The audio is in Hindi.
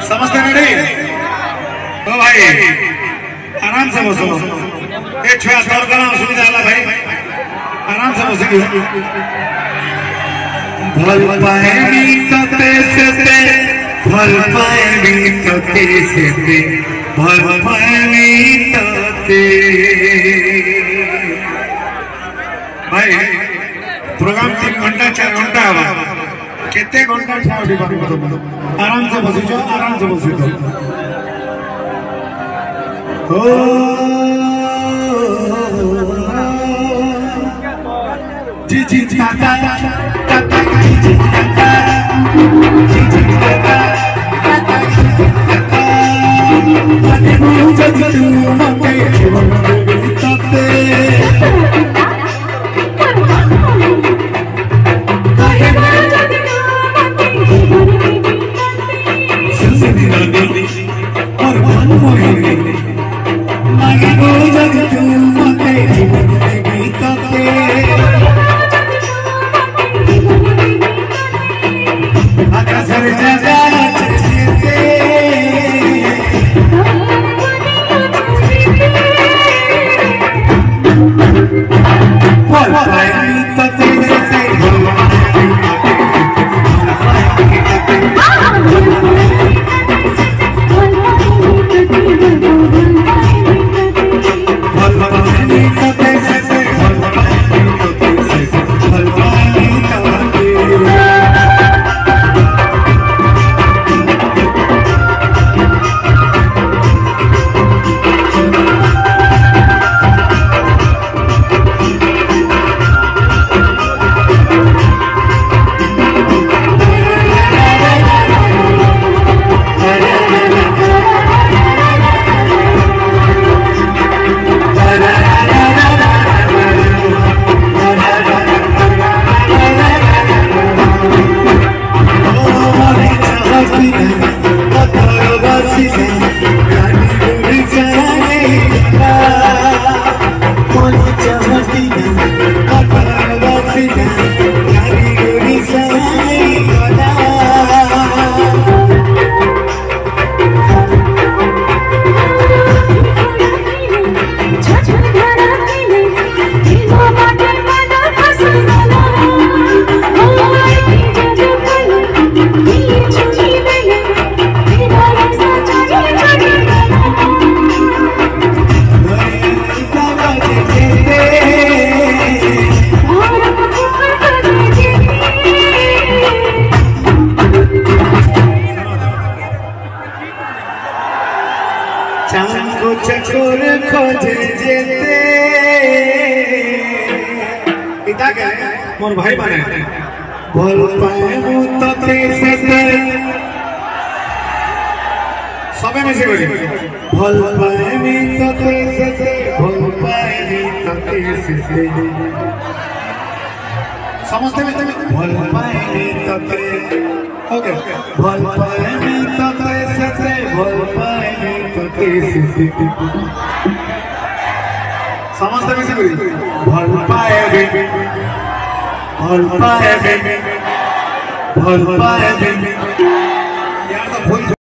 समझते रेडी? ओ भाई आराम से बसो। एक छुआ तौर करना सुविधा आला भाई, आराम से बसो। भल पाएगी तो तेसे ते, भल पाएगी तो तेसे ते, भल पाएगी तो ते। भाई प्रोग्राम 3 घंटा 4 घंटा हुआ, कितने घंटा छावड़ी बात बताओ। आराम से बसी जाओ, आराम से बसी जाओ। हो जी जी ताता ताता जी जी ताता जी जी ताता ताता जी जी ताता अरे मुझे तू मते ताते और मन मोहिनी लगे वो जग तू मते गीताते आकाश रे जगा चचते बोल पाएगी तो तेरे से चांगो चकोर खोजे जेते इता के मोर भाई बने भल पाए मु तते से सबे में से बोली भल पाए मी तते से भल पाए मी तते से समझते में भल पाए मी तते ओके भल पाए मी तते से भल पाए मी तते से समझते में से बोली भल पाए मी भल पाए मी भल पाए मी यार तो भूल